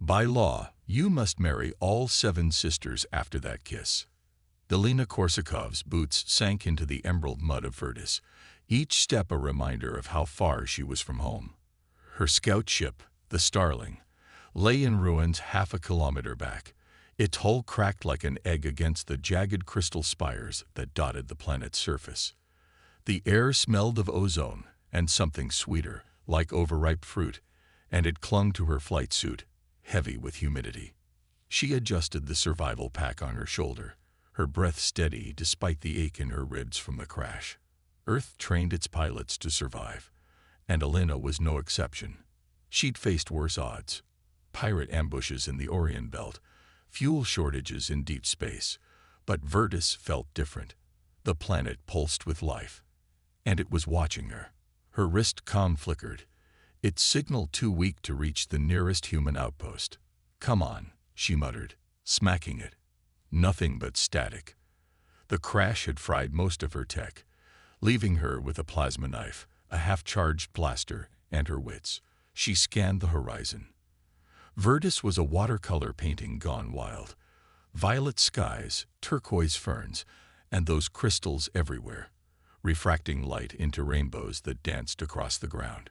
By law, you must marry all 7 sisters after that kiss. Delina Korsakov's boots sank into the emerald mud of Virtus, each step a reminder of how far she was from home. Her scout ship, the Starling, lay in ruins half a kilometer back, its hull cracked like an egg against the jagged crystal spires that dotted the planet's surface. The air smelled of ozone and something sweeter, like overripe fruit, and it clung to her flight suit, heavy with humidity. She adjusted the survival pack on her shoulder, her breath steady despite the ache in her ribs from the crash. Earth trained its pilots to survive, and Alina was no exception. She'd faced worse odds: pirate ambushes in the Orient Belt, fuel shortages in deep space. But Virtus felt different. The planet pulsed with life, and it was watching her. Her wrist com flickered, its signal too weak to reach the nearest human outpost. "Come on," she muttered, smacking it. Nothing but static. The crash had fried most of her tech, leaving her with a plasma knife, a half-charged blaster, and her wits. She scanned the horizon. Virtus was a watercolor painting gone wild. Violet skies, turquoise ferns, and those crystals everywhere, refracting light into rainbows that danced across the ground.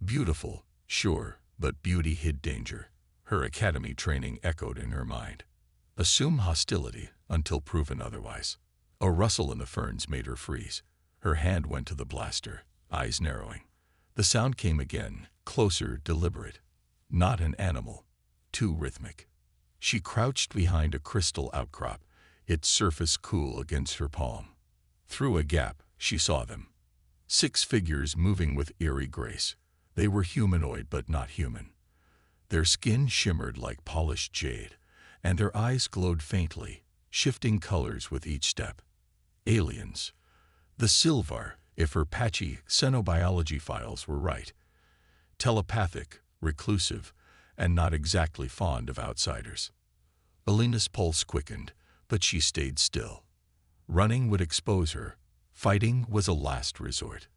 Beautiful, sure, but beauty hid danger. Her academy training echoed in her mind. Assume hostility until proven otherwise. A rustle in the ferns made her freeze. Her hand went to the blaster, eyes narrowing. The sound came again, closer, deliberate. Not an animal, too rhythmic. She crouched behind a crystal outcrop, its surface cool against her palm. Through a gap, she saw them. 6 figures moving with eerie grace. They were humanoid but not human. Their skin shimmered like polished jade, and their eyes glowed faintly, shifting colors with each step. Aliens. The Silvar, if her patchy xenobiology files were right. Telepathic, reclusive, and not exactly fond of outsiders. Alina's pulse quickened, but she stayed still. Running would expose her. Fighting was a last resort.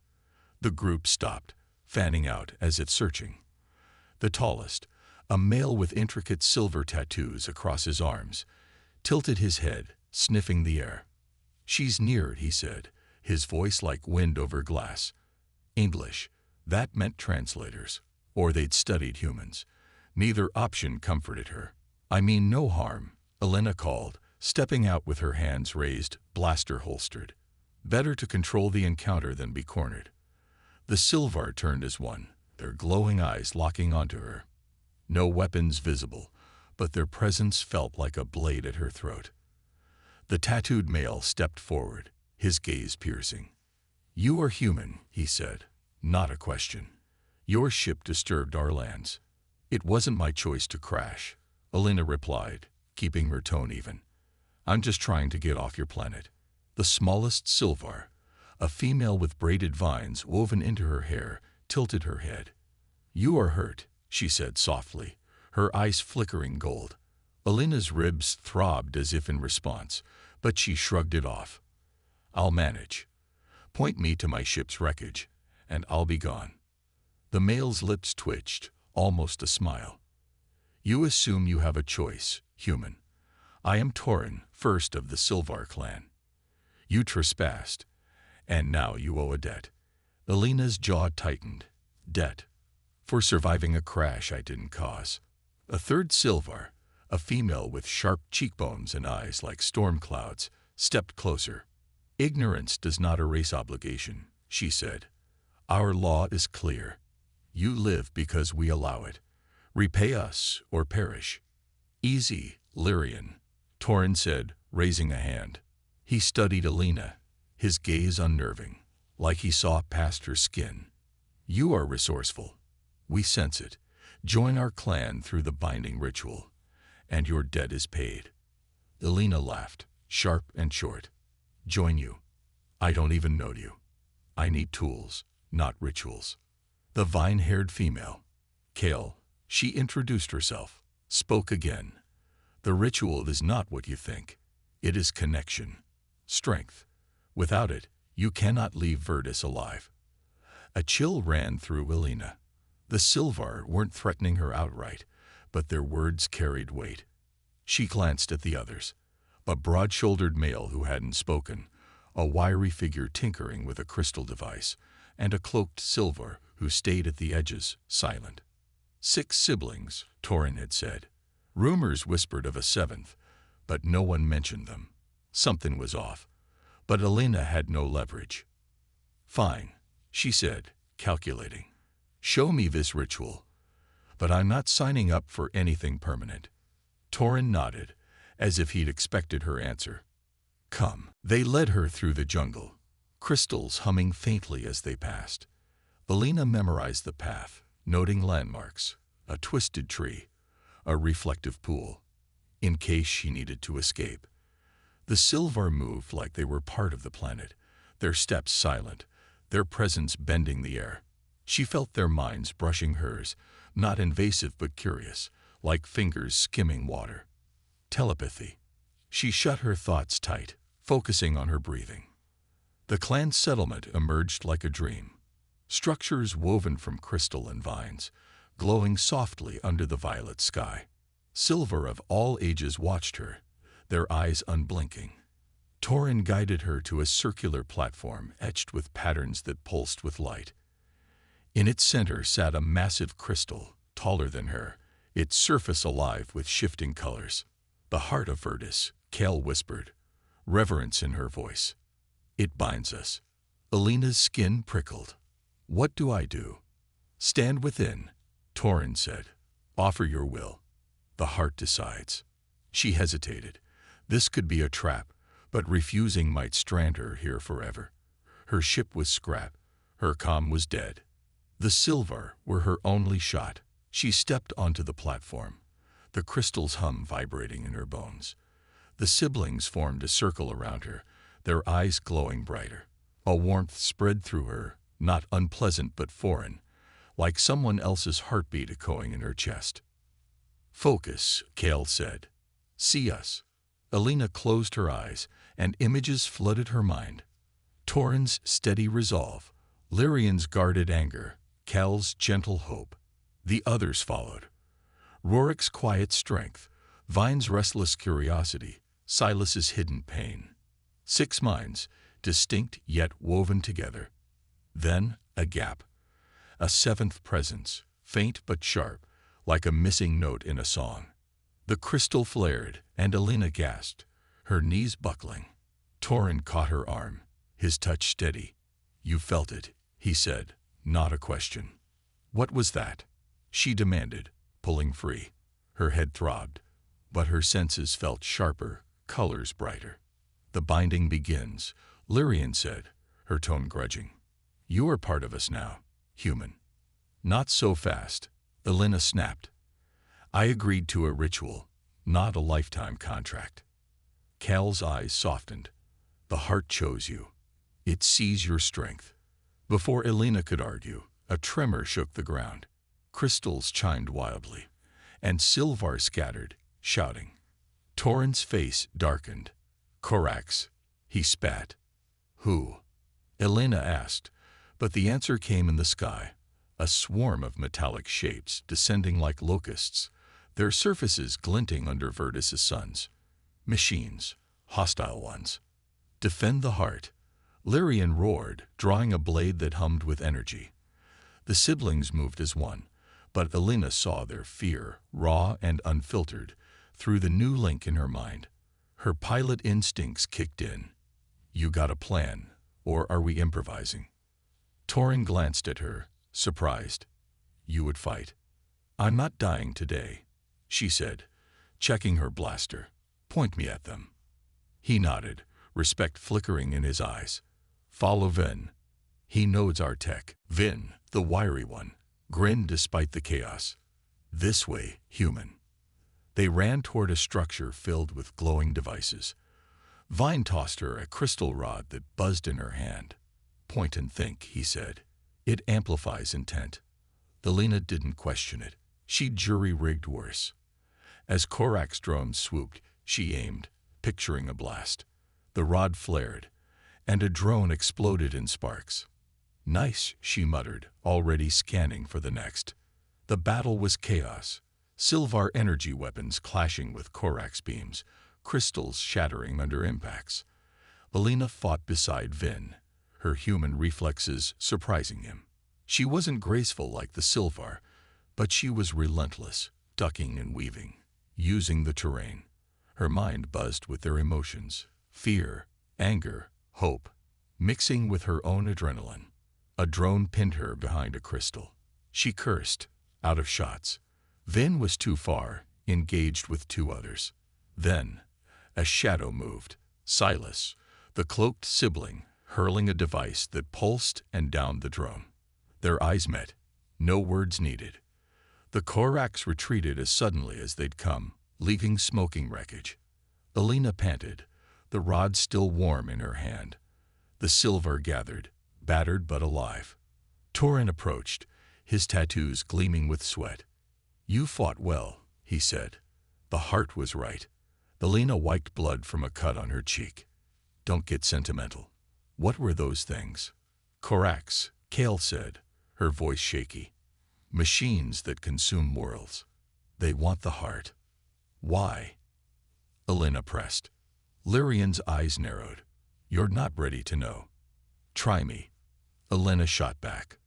The group stopped, fanning out as if searching. The tallest, a male with intricate silver tattoos across his arms, tilted his head, sniffing the air. "She's near," he said, his voice like wind over glass. English. That meant translators, or they'd studied humans. Neither option comforted her. "I mean no harm," Alina called, stepping out with her hands raised, blaster holstered. Better to control the encounter than be cornered. The Silvar turned as one, their glowing eyes locking onto her. No weapons visible, but their presence felt like a blade at her throat. The tattooed male stepped forward, his gaze piercing. "You are human," he said, "not a question. Your ship disturbed our lands." "It wasn't my choice to crash," Alina replied, keeping her tone even. "I'm just trying to get off your planet." The smallest Silvar, a female with braided vines woven into her hair, tilted her head. "You are hurt," she said softly, her eyes flickering gold. Alina's ribs throbbed as if in response, but she shrugged it off. "I'll manage. Point me to my ship's wreckage, and I'll be gone." The male's lips twitched, almost a smile. "You assume you have a choice, human. I am Torin, first of the Silvar clan. You trespassed, and now you owe a debt." Alina's jaw tightened. Debt. For surviving a crash I didn't cause. A third Silvar, a female with sharp cheekbones and eyes like storm clouds, stepped closer. "Ignorance does not erase obligation," she said. "Our law is clear. You live because we allow it. Repay us or perish." "Easy, Lyrian," Torin said, raising a hand. He studied Alina, his gaze unnerving, like he saw past her skin. "You are resourceful. We sense it. Join our clan through the binding ritual, and your debt is paid." Alina laughed, sharp and short. "Join you? I don't even know you. I need tools, not rituals." The vine-haired female, Kale, she introduced herself, spoke again. "The ritual is not what you think. It is connection. Strength. Without it, you cannot leave Virtus alive." A chill ran through Alina. The Silvar weren't threatening her outright, but their words carried weight. She glanced at the others. A broad-shouldered male who hadn't spoken, a wiry figure tinkering with a crystal device, and a cloaked silver who stayed at the edges, silent. 6 siblings, Torin had said. Rumors whispered of a 7th, but no one mentioned them. Something was off, but Elena had no leverage. "Fine," she said, calculating. "Show me this ritual, but I'm not signing up for anything permanent." Torin nodded, as if he'd expected her answer. "Come." They led her through the jungle, crystals humming faintly as they passed. Elena memorized the path, noting landmarks, a twisted tree, a reflective pool, in case she needed to escape. The Silvar moved like they were part of the planet, their steps silent, their presence bending the air. She felt their minds brushing hers, not invasive but curious, like fingers skimming water. Telepathy. She shut her thoughts tight, focusing on her breathing. The clan settlement emerged like a dream. Structures woven from crystal and vines, glowing softly under the violet sky. Silver of all ages watched her, their eyes unblinking. Torin guided her to a circular platform etched with patterns that pulsed with light. In its center sat a massive crystal, taller than her, its surface alive with shifting colors. "The heart of Virtus," Kale whispered, reverence in her voice. "It binds us." Elena's skin prickled. "What do I do?" "Stand within," Torin said. "Offer your will. The heart decides." She hesitated. This could be a trap, but refusing might strand her here forever. Her ship was scrap. Her comm was dead. The Silvar were her only shot. She stepped onto the platform, the crystal's hum vibrating in her bones. The siblings formed a circle around her, their eyes glowing brighter. A warmth spread through her, not unpleasant but foreign, like someone else's heartbeat echoing in her chest. "Focus," Kale said. "See us." Elena closed her eyes, and images flooded her mind. Torin's steady resolve, Lyrian's guarded anger, Kal's gentle hope. The others followed. Rorik's quiet strength, Vine's restless curiosity, Silas's hidden pain. 6 minds, distinct yet woven together. Then a gap. A 7th presence, faint but sharp, like a missing note in a song. The crystal flared, and Elena gasped, her knees buckling. Torin caught her arm, his touch steady. "You felt it," he said, not a question. "What was that?" she demanded, pulling free. Her head throbbed, but her senses felt sharper, colors brighter. "The binding begins," Lyrian said, her tone grudging. "You are part of us now, human." "Not so fast," Elena snapped. "I agreed to a ritual, not a lifetime contract." Kal's eyes softened. "The heart chose you. It sees your strength." Before Elena could argue, a tremor shook the ground. Crystals chimed wildly, and Silvar scattered, shouting. Torin's face darkened. "Korax," he spat. "Who?" Elena asked, but the answer came in the sky. A swarm of metallic shapes descending like locusts, their surfaces glinting under Virtus' suns. Machines, hostile ones. "Defend the heart," Lyrian roared, drawing a blade that hummed with energy. The siblings moved as one, but Elena saw their fear, raw and unfiltered, through the new link in her mind. Her pilot instincts kicked in. "You got a plan, or are we improvising?" Torin glanced at her, surprised. "You would fight?" "I'm not dying today," she said, checking her blaster. "Point me at them." He nodded, respect flickering in his eyes. "Follow Vin. He knows our tech." Vin, the wiry one, grinned despite the chaos. "This way, human." They ran toward a structure filled with glowing devices. Vine tossed her a crystal rod that buzzed in her hand. "Point and think," he said. "It amplifies intent." Elena didn't question it. She'd jury-rigged worse. As Korak's drones swooped, she aimed, picturing a blast. The rod flared, and a drone exploded in sparks. "Nice," she muttered, already scanning for the next. The battle was chaos. Sylvar energy weapons clashing with Korax beams, crystals shattering under impacts. Alina fought beside Vin, her human reflexes surprising him. She wasn't graceful like the Sylvar, but she was relentless, ducking and weaving, using the terrain. Her mind buzzed with their emotions, fear, anger, hope, mixing with her own adrenaline. A drone pinned her behind a crystal. She cursed, out of shots. Vin was too far, engaged with two others. Then, a shadow moved. Silas, the cloaked sibling, hurling a device that pulsed and downed the drone. Their eyes met. No words needed. The Korax retreated as suddenly as they'd come, leaving smoking wreckage. Alina panted, the rod still warm in her hand. The Sylvar gathered, battered but alive. Torin approached, his tattoos gleaming with sweat. "You fought well," he said. The heart was right. Alina wiped blood from a cut on her cheek. "Don't get sentimental. What were those things?" "Korax," Kale said, her voice shaky. "Machines that consume worlds. They want the heart." "Why?" Alina pressed. Lyrian's eyes narrowed. "You're not ready to know." "Try me." Alina shot back.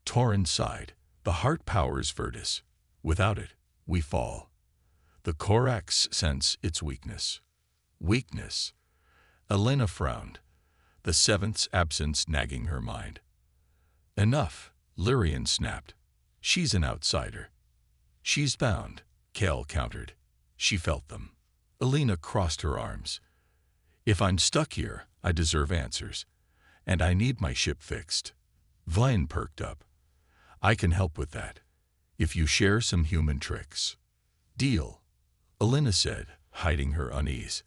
Torin sighed. "The heart powers Virtus. Without it, we fall." The Korax sense its weakness. Weakness. Alina frowned, the seventh's absence nagging her mind. "Enough," Lyrian snapped. "She's an outsider." "She's bound," Kale countered. She felt them. Alina crossed her arms. "If I'm stuck here, I deserve answers. And I need my ship fixed." Vine perked up. "I can help with that, if you share some human tricks." "Deal," Alina said, hiding her unease.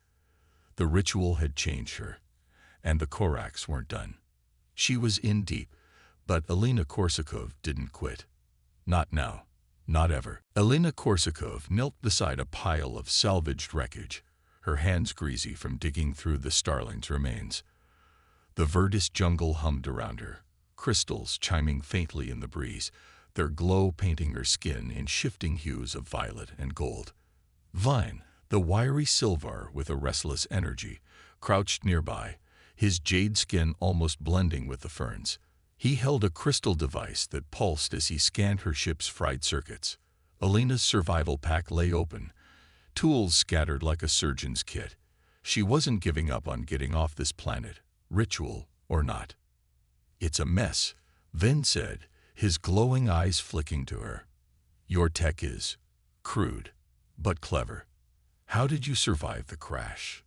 The ritual had changed her, and the Korax weren't done. She was in deep, but Alina Korsakov didn't quit. Not now. Not ever. Alina Korsakov knelt beside a pile of salvaged wreckage, her hands greasy from digging through the starling's remains. The Virtus jungle hummed around her, crystals chiming faintly in the breeze, their glow painting her skin in shifting hues of violet and gold. Vine, the wiry Sylvar with a restless energy, crouched nearby, his jade skin almost blending with the ferns. He held a crystal device that pulsed as he scanned her ship's fried circuits. Alina's survival pack lay open, tools scattered like a surgeon's kit. She wasn't giving up on getting off this planet, ritual or not. "It's a mess," Vin said, his glowing eyes flicking to her. "Your tech is crude, but clever. How did you survive the crash?"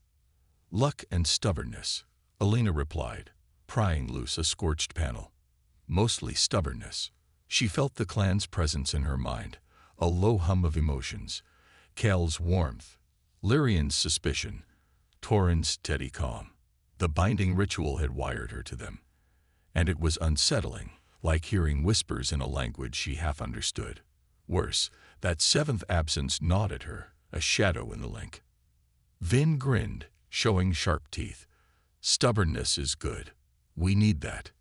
"Luck and stubbornness," Alina replied, prying loose a scorched panel. "Mostly stubbornness." She felt the clan's presence in her mind, a low hum of emotions. Kale's warmth, Lyrian's suspicion, Torin's steady calm. The binding ritual had wired her to them, and it was unsettling, like hearing whispers in a language she half understood. Worse, that seventh absence gnawed at her, a shadow in the link. Vin grinned, showing sharp teeth. "Stubbornness is good. We need that."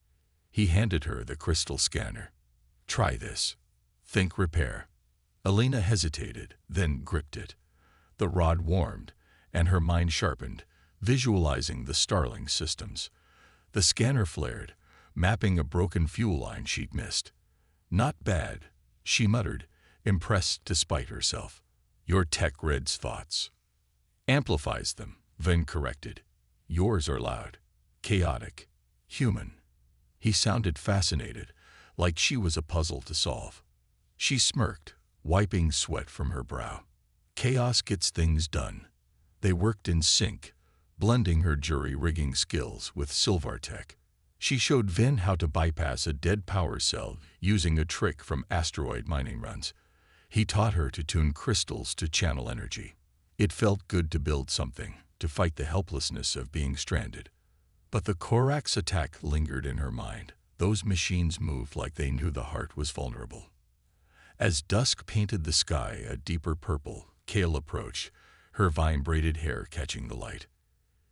He handed her the crystal scanner. "Try this. Think repair." Alina hesitated, then gripped it. The rod warmed, and her mind sharpened, visualizing the starling systems. The scanner flared, mapping a broken fuel line she'd missed. "Not bad," she muttered, impressed despite herself. "Your tech reads thoughts." "Amplifies them," Vin corrected. "Yours are loud, chaotic, human." He sounded fascinated, like she was a puzzle to solve. She smirked, wiping sweat from her brow. Chaos gets things done. They worked in sync, blending her jury-rigging skills with Sylvar tech. She showed Vin how to bypass a dead power cell using a trick from asteroid mining runs. He taught her to tune crystals to channel energy. It felt good to build something, to fight the helplessness of being stranded. But the Korax attack lingered in her mind. Those machines moved like they knew the heart was vulnerable. As dusk painted the sky a deeper purple, Kale approached, her vine-braided hair catching the light.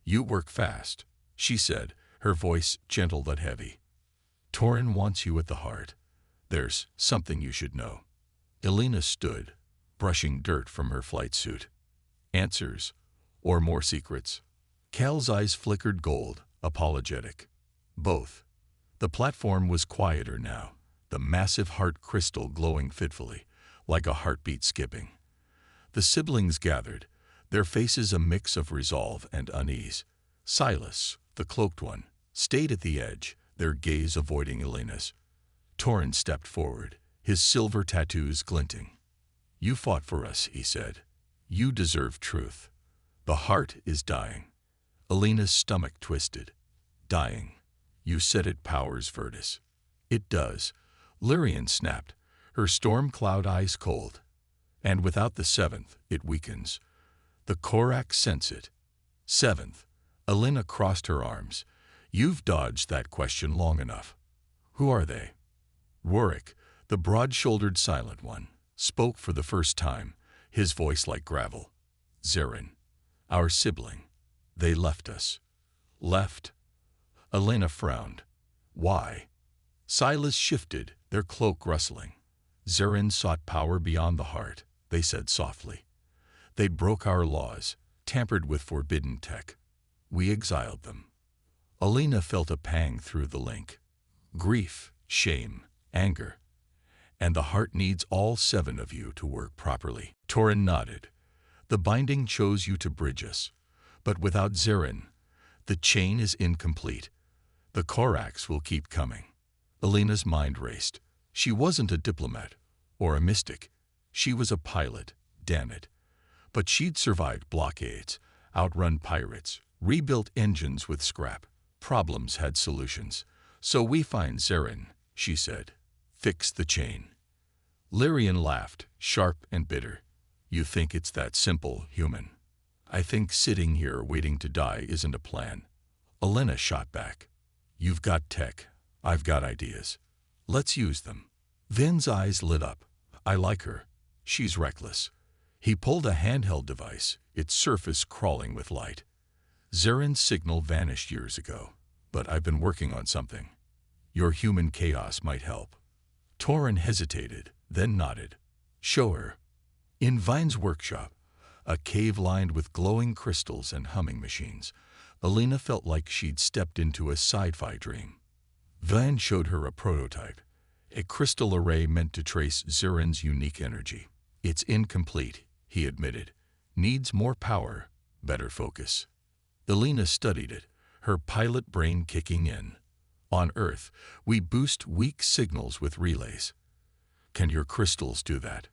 "You work fast," she said, her voice gentle but heavy. "Torin wants you at the heart. There's something you should know." Alina stood, brushing dirt from her flight suit. Answers, or more secrets? Cal's eyes flickered gold, apologetic. Both. The platform was quieter now, the massive heart crystal glowing fitfully, like a heartbeat skipping. The siblings gathered, their faces a mix of resolve and unease. Silas, the cloaked one, stayed at the edge, their gaze avoiding Elena's. Torrin stepped forward, his silver tattoos glinting. "You fought for us," he said. "You deserve truth. The heart is dying." Elena's stomach twisted. "Dying. You said it powers Virtus." "It does," Lyrian snapped, her storm cloud ice cold. "And without the seventh, it weakens. The Korax sense it." "Seventh?" Elena crossed her arms. "You've dodged that question long enough. Who are they?" Warwick, the broad-shouldered silent one, spoke for the first time, his voice like gravel. "Zarin, our sibling. They left us." "Left?" Elena frowned. "Why?" Silas shifted, their cloak rustling. "Zarin sought power beyond the heart," they said softly. "They broke our laws, tampered with forbidden tech. We exiled them." Elena felt a pang through the link. Grief, shame, anger. "And the heart needs all 7 of you to work properly." Torrin nodded. "The binding chose you to bridge us. But without Zarin, the chain is incomplete. The Korax will keep coming." Elena's mind raced. She wasn't a diplomat or a mystic. She was a pilot, damn it. But she'd survived blockades, outrun pirates, rebuilt engines with scrap. Problems had solutions. "So we find Zarin," she said. "Fix the chain." Lyrian laughed, sharp and bitter. "You think it's that simple, human? I think sitting here waiting to die isn't a plan." Elena shot back. "You've got tech. I've got ideas. Let's use them." Vin's eyes lit up. "I like her. She's reckless." He pulled a handheld device, its surface crawling with light. "Zarin's signal vanished years ago, but I've been working on something. Your human chaos might help." Torrin hesitated, then nodded. "Show her." In Vine's workshop, a cave lined with glowing crystals and humming machines, Elena felt like she'd stepped into a sci-fi dream. Vine showed her a prototype, a crystal array meant to trace Zarin's unique energy. "It's incomplete," he admitted. "Needs more power, better focus." Elena studied it, her pilot brain kicking in. "On Earth, we boost weak signals with relays. Can your crystals do that?"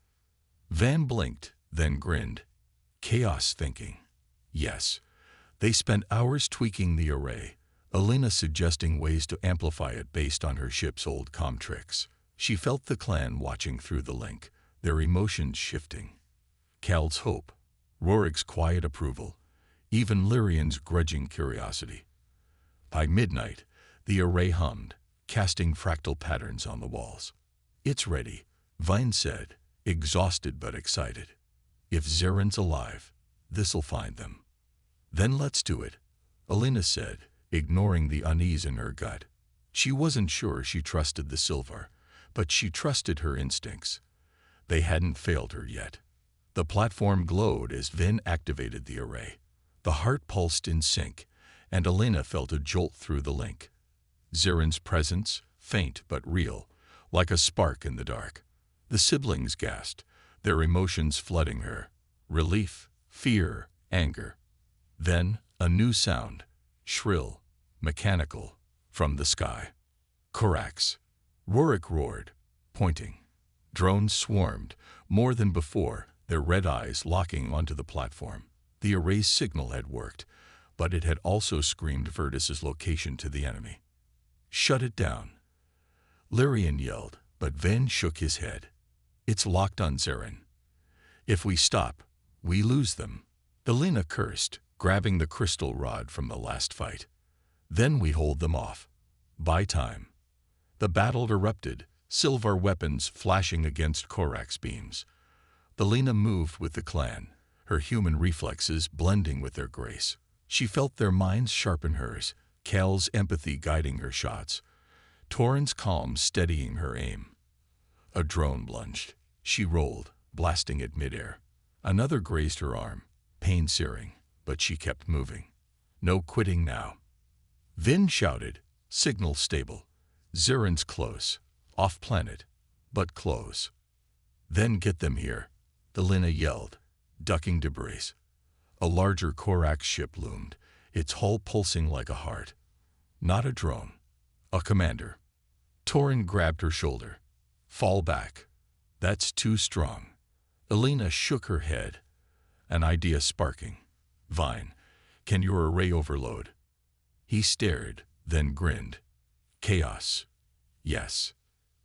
Van blinked, then grinned. "Chaos thinking." "Yes." They spent hours tweaking the array, Elena suggesting ways to amplify it based on her ship's old comm tricks. She felt the clan watching through the link, their emotions shifting. Cal's hope, Rorik's quiet approval, even Lyrian's grudging curiosity. By midnight, the array hummed, casting fractal patterns on the walls. "It's ready," Vine said, exhausted but excited. "If Zarin's alive, this'll find them." "Then let's do it," Elena said, ignoring the unease in her gut. She wasn't sure she trusted the Silvar, but she trusted her instincts. They hadn't failed her yet. The platform glowed as Vin activated the array. The heart pulsed in sync, and Elena felt a jolt through the link. Zarin's presence, faint but real, like a spark in the dark. The siblings gasped, their emotions flooding her. Relief, fear, anger. Then, a new sound, shrill, mechanical, from the sky. "Korax!" Rorik roared, pointing. Drones swarmed, more than before, their red eyes locking onto the platform. The array's signal had worked, but it had also screamed Virtus's location to the enemy. "Shut it down!" Lyrian yelled, but Ven shook his head. "It's locked on Zarin. If we stop, we lose them." Elena cursed, grabbing the crystal rod from the last fight. "Then we hold them off. Buy time." The battle erupted, silver weapons flashing against Korax beams. Elena moved with the clan, her human reflexes blending with their grace. She felt their minds sharpen hers, Cal's empathy guiding her shots, Torrin's calm steadying her aim. A drone lunged. She rolled, blasting at midair. Another grazed her arm, pain searing, but she kept moving. No quitting now. Vin shouted, "Signal stable. Zirin's close. Off-planet, but close." "Then get them here," Delina yelled, ducking debris. A larger Korax ship loomed, its hull pulsing like a heart. Not a drone. A commander. Torin grabbed her shoulder. "Fall back. That's too strong." Elena shook her head, an idea sparking. "Vine, can your array overload?" He stared, then grinned. "Chaos. Yes."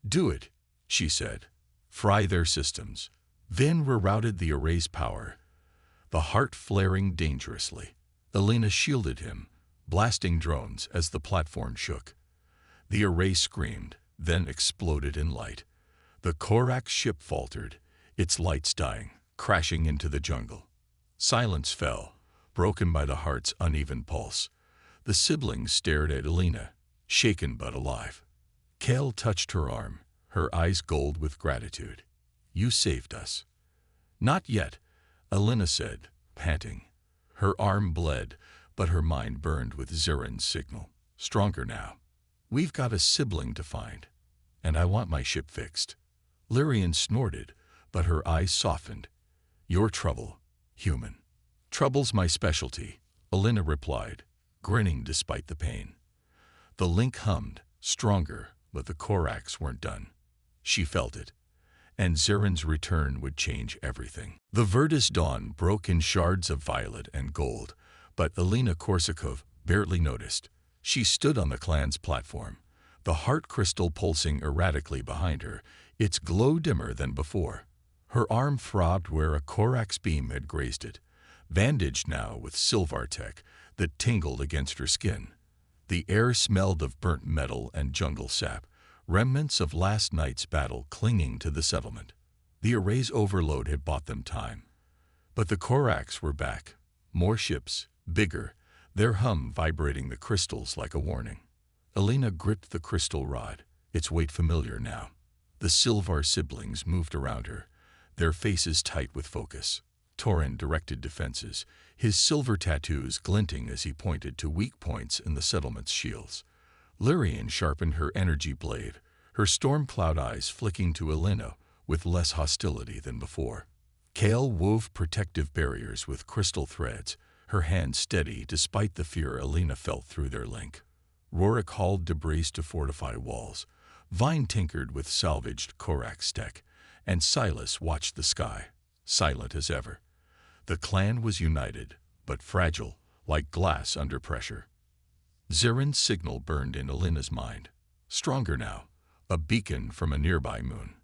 "Do it," she said. "Fry their systems." Vin rerouted the array's power, the heart flaring dangerously. Elena shielded him, blasting drones as the platform shook. The array screamed, then exploded in light. The Korax ship faltered, its lights dying, crashing into the jungle. Silence fell, broken by the heart's uneven pulse. The siblings stared at Elena, shaken but alive. Kale touched her arm, her eyes gold with gratitude. "You saved us." "Not yet," Elena said, panting. Her arm bled, but her mind burned with Zirin's signal. "Stronger now. We've got a sibling to find, and I want my ship fixed." Lyrian snorted, but her eyes softened. "Your trouble, human." "Trouble's my specialty," Elena replied, grinning despite the pain. The link hummed, stronger, but the Korax weren't done. She felt it, and Zirin's return would change everything. The Virtus dawn broke in shards of violet and gold, but Elena Korsakov barely noticed. She stood on the clan's platform, the heart crystal pulsing erratically behind her, its glow dimmer than before. Her arm throbbed where a Korax beam had grazed it, bandaged now with Silvartech that tingled against her skin. The air smelled of burnt metal and jungle sap, remnants of last night's battle clinging to the settlement. The array's overload had bought them time. But the Korax were back. More ships, bigger, their hum vibrating the crystals like a warning. Elena gripped the crystal rod, its weight familiar now. The Silvar siblings moved around her, their faces tight with focus. Torin directed defenses, his silver tattoos glinting as he pointed to weak points in the settlement's shields. Lyrian sharpened her energy blade, her storm cloud eyes flicking to Elena with less hostility than before. Kale wove protective barriers with crystal threads, her hands steady despite the fear Elena felt through their link. Rorik hauled debris to fortify walls. Vine tinkered with salvaged Korax tech, and Silas watched the sky, silent as ever. The clan was united, but fragile, like glass under pressure. Zirin's signal burned in Elena's mind. Stronger now, a beacon from a nearby moon.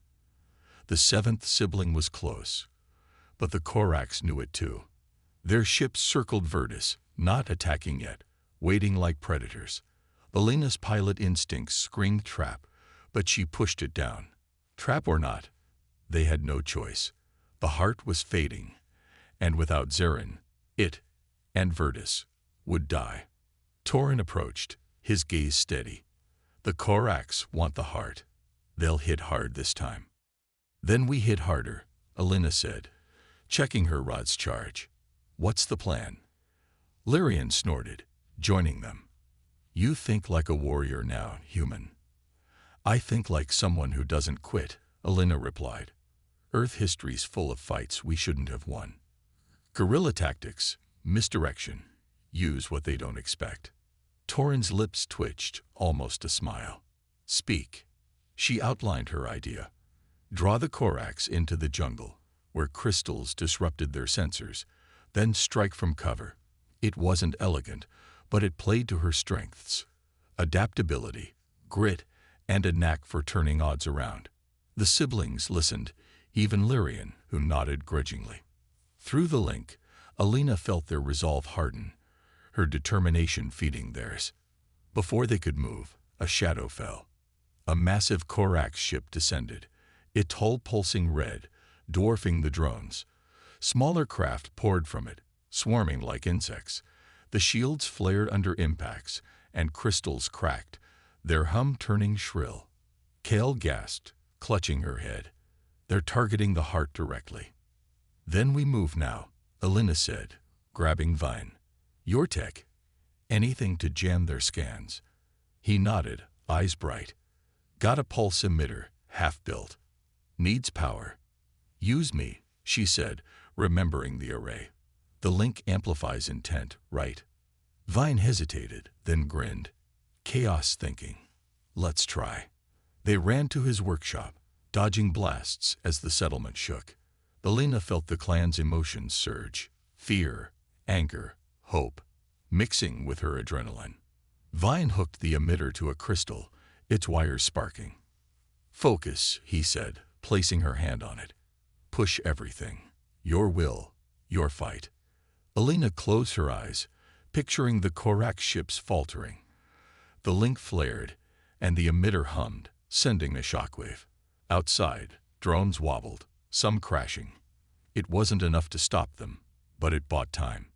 The seventh sibling was close, but the Korax knew it too. Their ships circled Virtus, not attacking yet, waiting like predators. Elena's pilot instincts screamed trap, but she pushed it down. Trap or not, they had no choice. The heart was fading, and without Zirin, it, and Virtus, would die. Torin approached, his gaze steady. "The Korax want the heart. They'll hit hard this time." "Then we hit harder," Elena said, checking her rod's charge. "What's the plan?" Lyrian snorted, joining them. "You think like a warrior now, human." "I think like someone who doesn't quit," Elena replied. "Earth history's full of fights we shouldn't have won. Guerrilla tactics, misdirection, use what they don't expect." Torin's lips twitched, almost a smile. "Speak." She outlined her idea. Draw the Korax into the jungle, where crystals disrupted their sensors, then strike from cover. It wasn't elegant, but it played to her strengths. Adaptability, grit, and a knack for turning odds around. The siblings listened, even Lyrian, who nodded grudgingly. Through the link, Elena felt their resolve harden, her determination feeding theirs. Before they could move, a shadow fell. A massive Korax ship descended, its hull pulsing red, dwarfing the drones. Smaller craft poured from it, swarming like insects. The shields flared under impacts, and crystals cracked, their hum turning shrill. Kale gasped, clutching her head. They're targeting the heart directly. Then we move now, Alina said, grabbing Vine. Your tech. Anything to jam their scans. He nodded, eyes bright. Got a pulse emitter, half-built. Needs power. Use me, she said, remembering the array. The link amplifies intent, right? Vine hesitated, then grinned. Chaos thinking. Let's try. They ran to his workshop, dodging blasts as the settlement shook. Alina felt the clan's emotions surge. Fear, anger, hope, mixing with her adrenaline. Vine hooked the emitter to a crystal, its wires sparking. Focus, he said, placing her hand on it. Push everything. Your will, your fight. Alina closed her eyes, picturing the Korak ships faltering. The link flared, and the emitter hummed, sending a shockwave. Outside, drones wobbled, some crashing. It wasn't enough to stop them, but it bought time.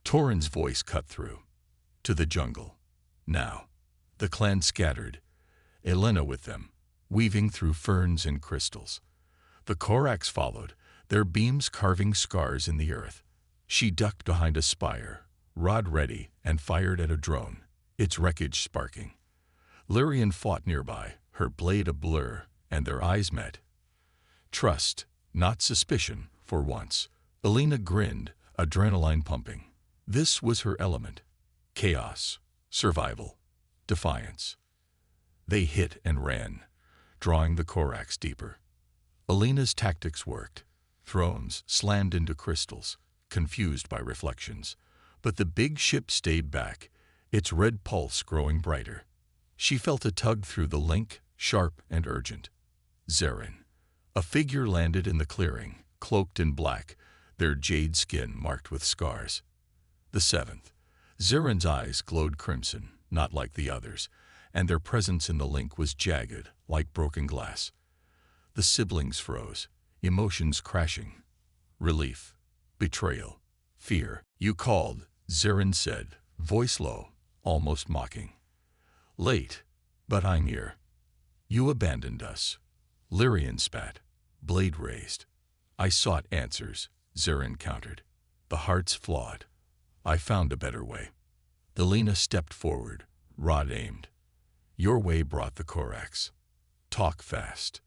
Torin's voice cut through. To the jungle. Now. The clan scattered, Alina with them, weaving through ferns and crystals. The Koraks followed, their beams carving scars in the earth. She ducked behind a spire, rod ready, and fired at a drone, its wreckage sparking. Lyrian fought nearby, her blade a blur, and their eyes met. Trust, not suspicion, for once. Alina grinned, adrenaline pumping. This was her element. Chaos, survival, defiance. They hit and ran, drawing the Koraks deeper. Alina's tactics worked. Thrones slammed into crystals, confused by reflections. But the big ship stayed back, its red pulse growing brighter. She felt a tug through the link, sharp and urgent. Zarin. A figure landed in the clearing, cloaked in black, their jade skin marked with scars. The seventh. Zarin's eyes glowed crimson, not like the others, and their presence in the link was jagged, like broken glass. The siblings froze, emotions crashing. Relief, betrayal, fear. You called, Zarin said, voice low, almost mocking. Late, but I'm here. You abandoned us. Lyrian spat, blade raised. I sought answers, Zarin countered. The heart's flawed. I found a better way. Alina stepped forward, rod aimed. Your way brought the Koraks. Talk fast.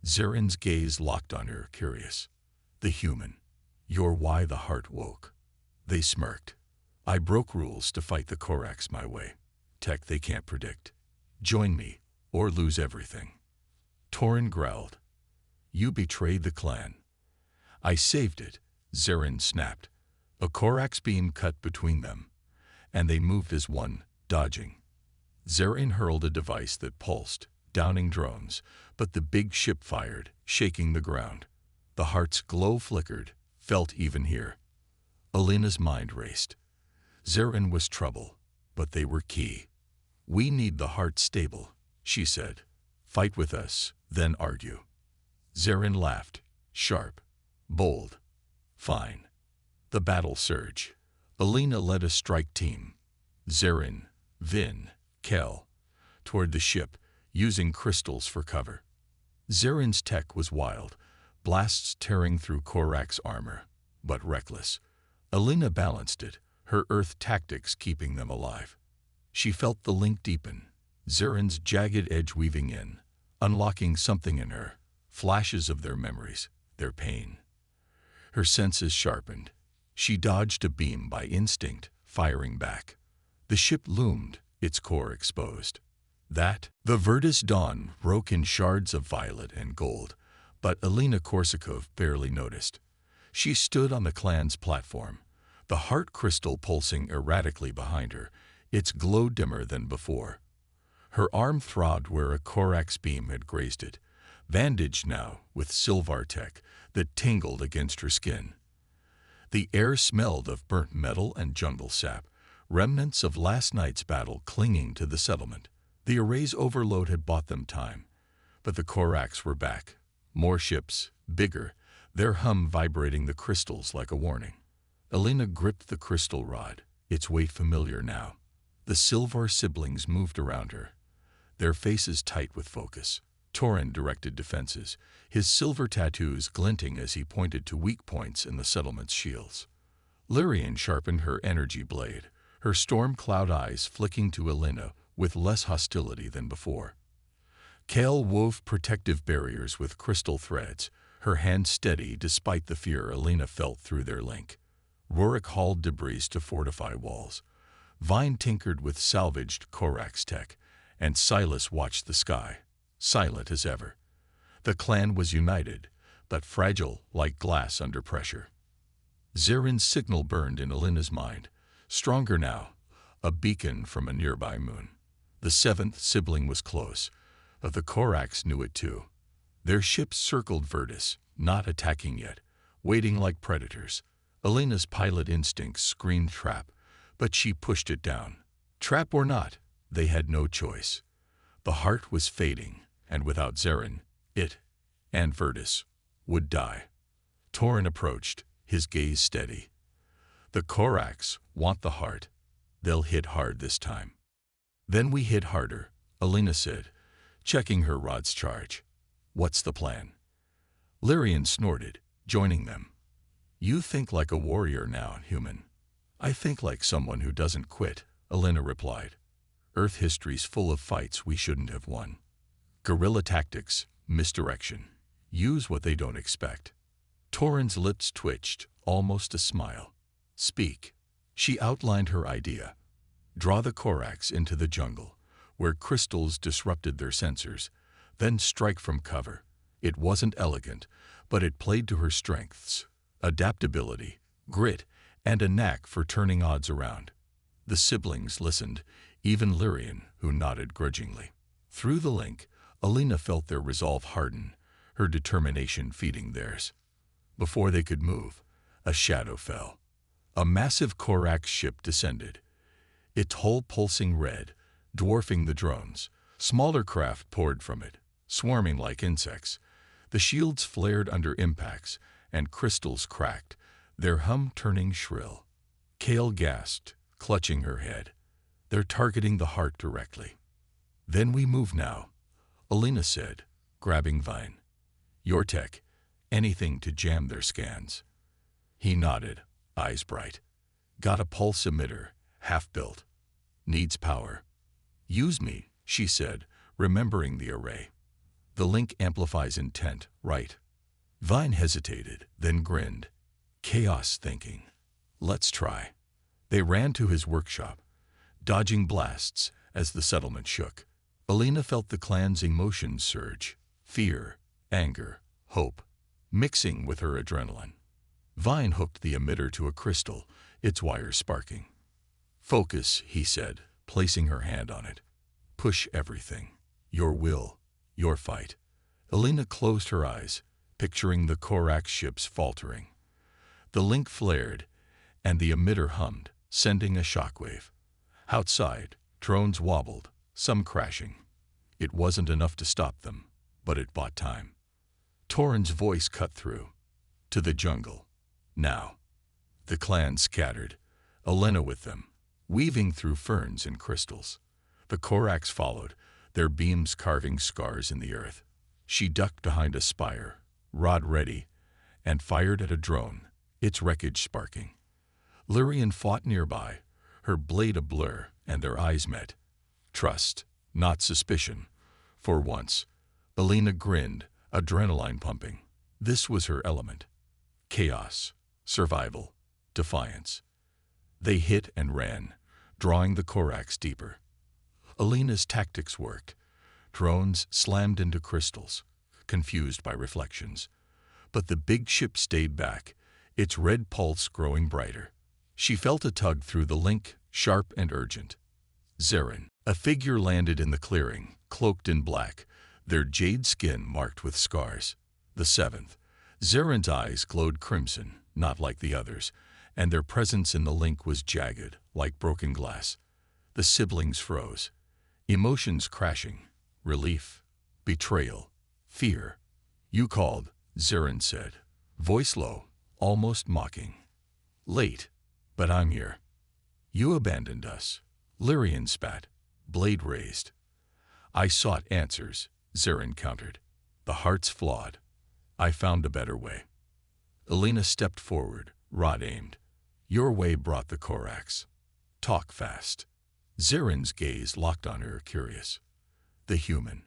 Zarin's gaze locked on her, curious. The human. You're why the heart woke. They smirked. I broke rules to fight the Koraks my way. Tech they can't predict. Join me, or lose everything. Torin growled. You betrayed the clan. I saved it, Zarin snapped. A Korak's beam cut between them, and they moved as one, dodging. Zarin hurled a device that pulsed, downing drones, but the big ship fired, shaking the ground. The heart's glow flickered, felt even here. Alina's mind raced. Zarin was trouble, but they were key. We need the heart stable, she said. Fight with us, then argue. Zarin laughed, sharp, bold. Fine. The battle surged. Alina led a strike team. Zarin, Vin, Kel, toward the ship, using crystals for cover. Zarin's tech was wild, blasts tearing through Korak's armor, but reckless. Alina balanced it, her earth tactics keeping them alive. She felt the link deepen, Zarin's jagged edge weaving in, unlocking something in her, flashes of their memories, their pain. Her senses sharpened. She dodged a beam by instinct, firing back. The ship loomed, its core exposed. The Virtus dawn broke in shards of violet and gold, but Alina Korsakov barely noticed. She stood on the clan's platform, the heart crystal pulsing erratically behind her, its glow dimmer than before. Her arm throbbed where a Korak's beam had grazed it, bandaged now with Sylvar tech that tingled against her skin. The air smelled of burnt metal and jungle sap, remnants of last night's battle clinging to the settlement. The array's overload had bought them time, but the Koraks were back. More ships, bigger, their hum vibrating the crystals like a warning. Alina gripped the crystal rod, its weight familiar now. The Sylvar siblings moved around her, their faces tight with focus. Torin directed defenses, his silver tattoos glinting as he pointed to weak points in the settlement's shields. Lyrian sharpened her energy blade, her storm cloud eyes flicking to Elena with less hostility than before. Kale wove protective barriers with crystal threads, her hand steady despite the fear Elena felt through their link. Rurik hauled debris to fortify walls. Vine tinkered with salvaged Korax tech, and Silas watched the sky, silent as ever. The clan was united, but fragile like glass under pressure. Zarin's signal burned in Elena's mind, stronger now, a beacon from a nearby moon. The seventh sibling was close, but the Korax knew it too. Their ships circled Virtus, not attacking yet, waiting like predators. Elena's pilot instincts screamed trap, but she pushed it down. Trap or not, they had no choice. The heart was fading, and without Zarin, it, and Virtus, would die. Torin approached, his gaze steady. The Korax want the heart. They'll hit hard this time. Then we hit harder, Elena said, checking her rod's charge. What's the plan? Lyrian snorted, joining them. You think like a warrior now, human. I think like someone who doesn't quit, Elena replied. Earth history's full of fights we shouldn't have won. Guerrilla tactics, misdirection. Use what they don't expect. Torin's lips twitched, almost a smile. Speak. She outlined her idea. Draw the Korax into the jungle, where crystals disrupted their sensors, then strike from cover. It wasn't elegant, but it played to her strengths. Adaptability, grit, and a knack for turning odds around. The siblings listened, even Lyrian, who nodded grudgingly. Through the link, Elena felt their resolve harden, her determination feeding theirs. Before they could move, a shadow fell. A massive Korax ship descended, its hull pulsing red, dwarfing the drones. Smaller craft poured from it, swarming like insects. The shields flared under impacts, and crystals cracked, their hum turning shrill. Kale gasped, clutching her head. They're targeting the heart directly. Then we move now, Elena said, grabbing Vine. Your tech, anything to jam their scans. He nodded, eyes bright. Got a pulse emitter, half-built. Needs power. Use me, she said, remembering the array. The link amplifies intent, right? Vine hesitated, then grinned. Chaos thinking. Let's try. They ran to his workshop, dodging blasts as the settlement shook. Elena felt the clan's emotions surge. Fear, anger, hope, mixing with her adrenaline. Vine hooked the emitter to a crystal, its wires sparking. Focus, he said, placing her hand on it. Push everything. Your will, your fight. Elena closed her eyes, picturing the Korax ships faltering. The link flared, and the emitter hummed, sending a shockwave. Outside, drones wobbled, some crashing. It wasn't enough to stop them, but it bought time. Torin's voice cut through. To the jungle. Now. The clan scattered, Elena with them, weaving through ferns and crystals. The Korax followed, their beams carving scars in the earth. She ducked behind a spire, rod ready, and fired at a drone, its wreckage sparking. Lyrian fought nearby, her blade a blur, and their eyes met. Trust, not suspicion. For once, Elena grinned, adrenaline pumping. This was her element. Chaos, survival, defiance. They hit and ran, drawing the Korax deeper. Elena's tactics worked. Drones slammed into crystals, confused by reflections. But the big ship stayed back, its red pulse growing brighter. She felt a tug through the link, sharp and urgent. Zarin. A figure landed in the clearing, cloaked in black, their jade skin marked with scars. The seventh. Zarin's eyes glowed crimson, not like the others, and their presence in the link was jagged, like broken glass. The siblings froze, emotions crashing, relief, betrayal, fear. You called, Zarin said, voice low, almost mocking. Late, but I'm here. You abandoned us. Lyrian spat, blade raised. I sought answers, Zarin countered. "The heart's flawed. I found a better way." Alina stepped forward, rod aimed. "Your way brought the Corax. Talk fast." Zarin's gaze locked on her, curious. "The human.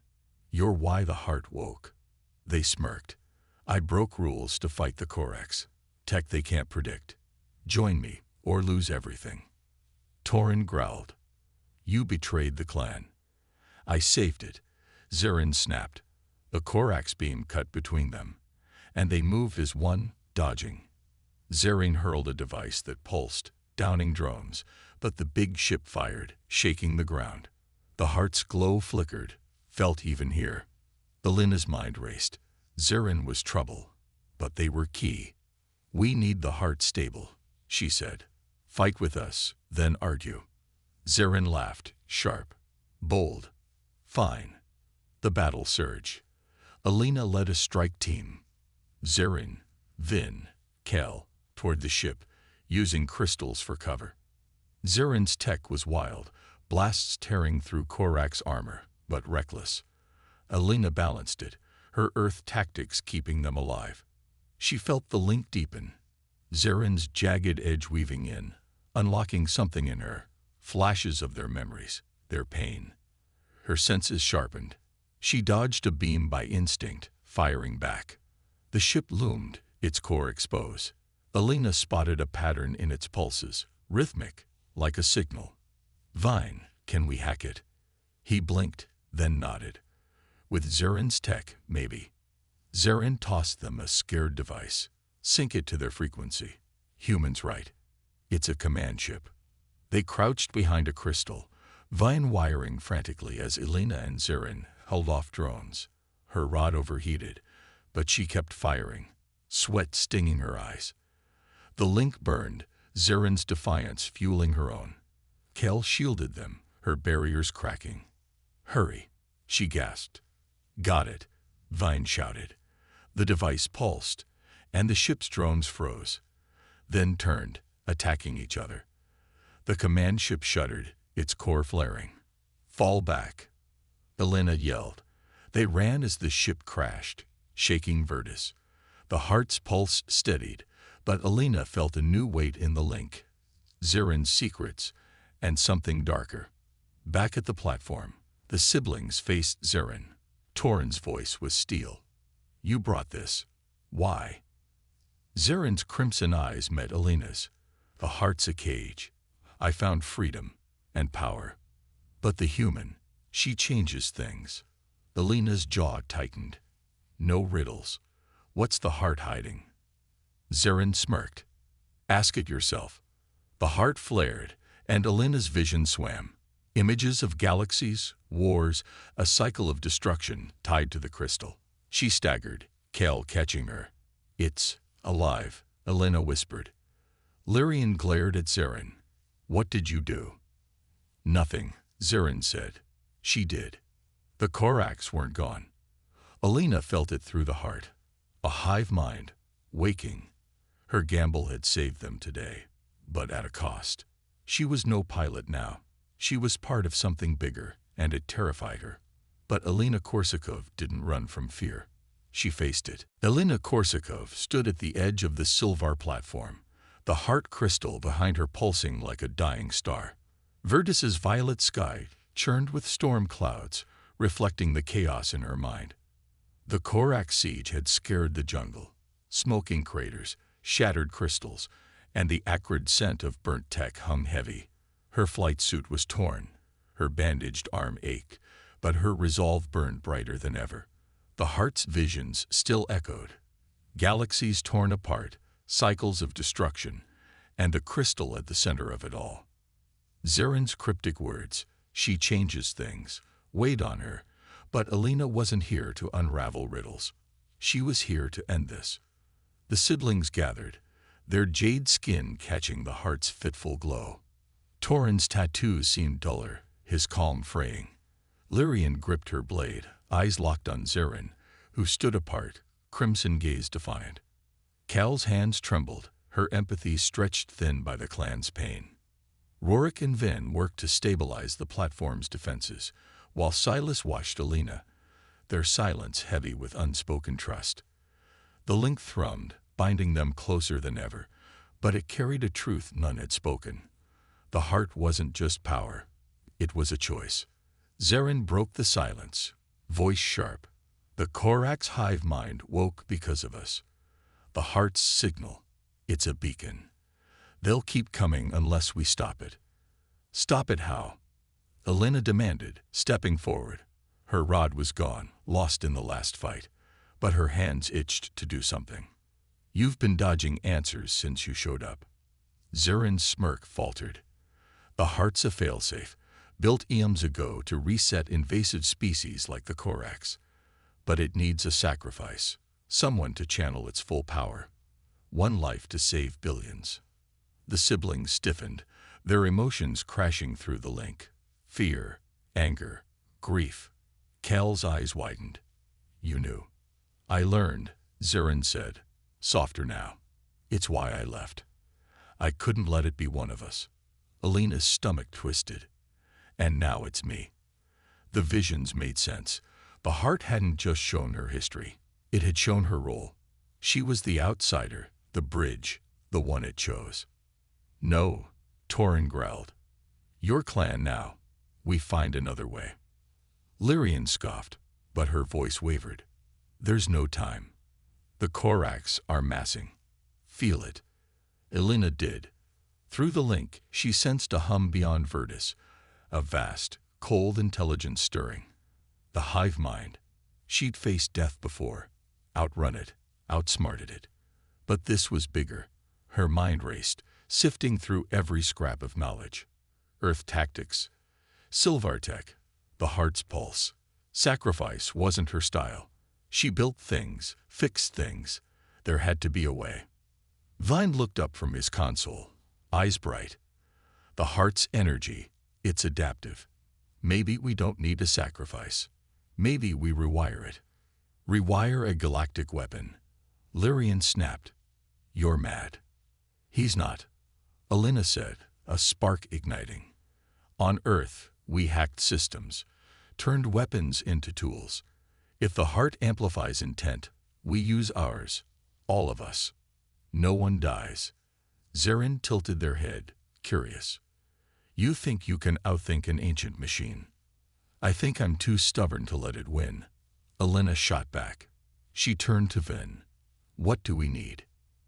You're why the heart woke." They smirked. "I broke rules to fight the Corax. Tech they can't predict. Join me, or lose everything." Torin growled. "You betrayed the clan." "I saved it," Zarin snapped. The Corax beam cut between them, and they moved as one, dodging. Zarin hurled a device that pulsed, downing drones, but the big ship fired, shaking the ground. The heart's glow flickered, felt even here. Alina's mind raced. Zarin was trouble, but they were key. "We need the heart stable," she said. "Fight with us, then argue." Zarin laughed, sharp, bold. "Fine." The battle surged. Alina led a strike team. Zarin, Vin, Kel, toward the ship, using crystals for cover. Zarin's tech was wild, blasts tearing through Corax armor, but reckless. Alina balanced it, her earth tactics keeping them alive. She felt the link deepen, Zarin's jagged edge weaving in, unlocking something in her, flashes of their memories, their pain. Her senses sharpened. She dodged a beam by instinct, firing back. The ship loomed, its core exposed. Alina spotted a pattern in its pulses, rhythmic, like a signal. "Vine, can we hack it?" He blinked, then nodded. "With Zarin's tech, maybe." Zarin tossed them a scared device. "Sync it to their frequency." "Humans right. It's a command ship." They crouched behind a crystal, Vine wiring frantically as Alina and Zarin held off drones. Her rod overheated, but she kept firing, sweat stinging her eyes. The link burned, Zarin's defiance fueling her own. Kel shielded them, her barriers cracking. "Hurry," she gasped. "Got it," Vine shouted. The device pulsed, and the ship's drones froze, then turned, attacking each other. The command ship shuddered, its core flaring. "Fall back," Alina yelled. They ran as the ship crashed, shaking Virtus. The heart's pulse steadied, but Alina felt a new weight in the link. Zarin's secrets, and something darker. Back at the platform, the siblings faced Zarin. Torin's voice was steel. "You brought this. Why?" Zarin's crimson eyes met Alina's. "The heart's a cage. I found freedom and power. But the human, she changes things." Alina's jaw tightened. "No riddles. What's the heart hiding?" Zarin smirked. "Ask it yourself." The heart flared, and Alina's vision swam. Images of galaxies, wars, a cycle of destruction tied to the crystal. She staggered, Kel catching her. "It's alive," Alina whispered. Lyrian glared at Zarin. "What did you do?" "Nothing," Zarin said. "She did." The Corax weren't gone. Alina felt it through the heart. A hive mind, waking. Her gamble had saved them today, but at a cost. She was no pilot now. She was part of something bigger, and it terrified her. But Alina Korsakov didn't run from fear. She faced it. Alina Korsakov stood at the edge of the Silvar platform, the heart crystal behind her pulsing like a dying star. Virtus's violet sky churned with storm clouds, reflecting the chaos in her mind. The Korak siege had scared the jungle. Smoking craters, shattered crystals, and the acrid scent of burnt tech hung heavy. Her flight suit was torn. Her bandaged arm ached, but her resolve burned brighter than ever. The heart's visions still echoed. Galaxies torn apart, cycles of destruction, and the crystal at the center of it all. Zarin's cryptic words, "She changes things," weighed on her, but Alina wasn't here to unravel riddles. She was here to end this. The siblings gathered, their jade skin catching the heart's fitful glow. Torin's tattoos seemed duller, his calm fraying. Lyrian gripped her blade, eyes locked on Zarin, who stood apart, crimson gaze defiant. Kel's hands trembled, her empathy stretched thin by the clan's pain. Rorik and Vin worked to stabilize the platform's defenses, while Silas watched Alina. their silence heavy with unspoken trust. The link thrummed, binding them closer than ever, but it carried a truth none had spoken. The heart wasn't just power, it was a choice. Zarin broke the silence, voice sharp. The Korak's hive mind woke because of us. The heart's signal, it's a beacon. They'll keep coming unless we stop it. Stop it how? Elena demanded, stepping forward. Her rod was gone, lost in the last fight, but her hands itched to do something. You've been dodging answers since you showed up. Zarin's smirk faltered. The heart's a failsafe, built eons ago to reset invasive species like the Koraks. But it needs a sacrifice, someone to channel its full power. One life to save billions. The siblings stiffened, their emotions crashing through the link. Fear, anger, grief. Cal's eyes widened. You knew. I learned, Zarin said, softer now. It's why I left. I couldn't let it be one of us. Elena's stomach twisted. And now it's me. The visions made sense. The heart hadn't just shown her history. It had shown her role. She was the outsider, the bridge, the one it chose. No, Torin growled. Your clan now. We find another way. Lyrian scoffed, but her voice wavered. There's no time. The Koraks are massing. Feel it. Elena did. Through the link, she sensed a hum beyond Virtus, a vast, cold intelligence stirring. The hive mind. She'd faced death before, outrun it, outsmarted it. But this was bigger. Her mind raced, sifting through every scrap of knowledge. Earth tactics, Sylvartech, the heart's pulse. Sacrifice wasn't her style. She built things, fixed things. There had to be a way. Vine looked up from his console, eyes bright. The heart's energy, it's adaptive. Maybe we don't need a sacrifice. Maybe we rewire it. Rewire a galactic weapon. Lyrian snapped. You're mad. He's not. Elena said, a spark igniting. On Earth, we hacked systems, turned weapons into tools. If the heart amplifies intent, we use ours. All of us. No one dies. Zarin tilted their head, curious. You think you can outthink an ancient machine? I think I'm too stubborn to let it win. Elena shot back. She turned to Vin. What do we need?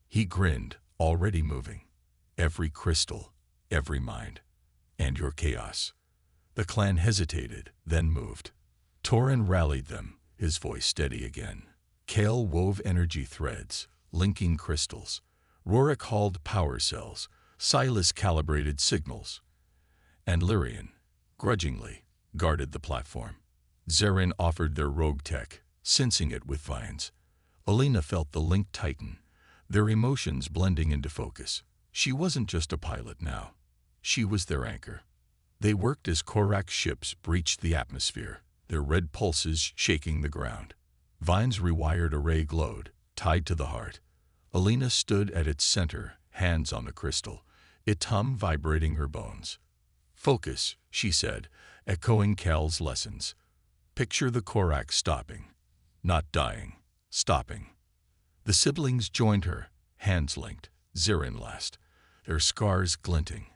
He grinned, already moving. Every crystal, every mind. And your chaos. The clan hesitated, then moved. Torin rallied them, his voice steady again. Cal wove energy threads, linking crystals. Rorik hauled power cells, Silas calibrated signals. And Lyrian, grudgingly, guarded the platform. Zarin offered their rogue tech, sensing it with vines. Elena felt the link tighten, their emotions blending into focus. She wasn't just a pilot now. She was their anchor. They worked as Korak ships breached the atmosphere, their red pulses shaking the ground. Vine's rewired array glowed, tied to the heart. Elena stood at its center, hands on the crystal, its hum vibrating her bones. Focus, she said, echoing Cal's lessons. Picture the Korak stopping. Not dying, stopping. The siblings joined her, hands linked, Zarin last, their scars glinting.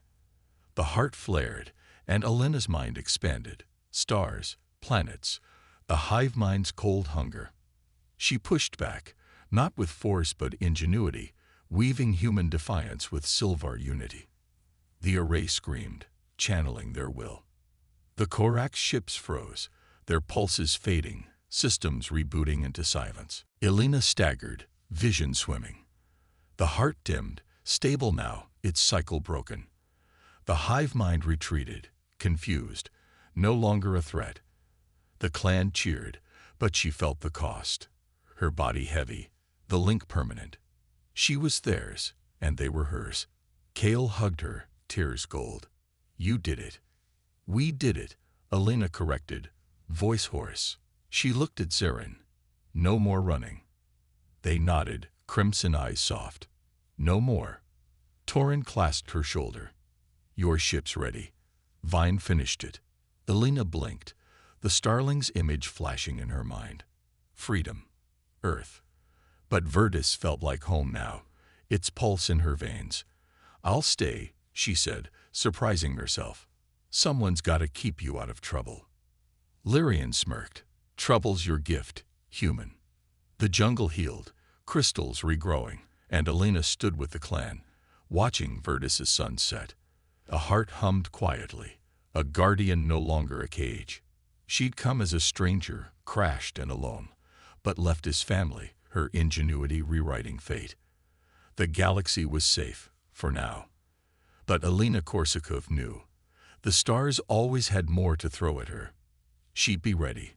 The heart flared, and Elena's mind expanded. Stars, planets, the hive mind's cold hunger. She pushed back, not with force but ingenuity, weaving human defiance with Sylvar unity. The array screamed, channeling their will. The Korak ships froze, their pulses fading, systems rebooting into silence. Elena staggered, vision swimming. The heart dimmed, stable now, its cycle broken. The hive mind retreated, confused, no longer a threat. The clan cheered, but she felt the cost. Her body heavy, the link permanent. She was theirs, and they were hers. Cal hugged her, tears gold. You did it. We did it, Elena corrected, voice hoarse. She looked at Zarin. No more running. They nodded, crimson eyes soft. No more. Torin clasped her shoulder. Your ship's ready. Vine finished it. Elena blinked. the starling's image flashing in her mind. Freedom. Earth. But Virtus felt like home now, its pulse in her veins. "I'll stay," she said, surprising herself. "Someone's got to keep you out of trouble." Lyrian smirked. "Trouble's your gift, human." The jungle healed, crystals regrowing, and Alina stood with the clan, watching Virtus's sun set. A heart hummed quietly, a guardian no longer a cage. She'd come as a stranger, crashed and alone, but left his family, her ingenuity rewriting fate. The galaxy was safe, for now. But Alina Korsakov knew. The stars always had more to throw at her. She'd be ready.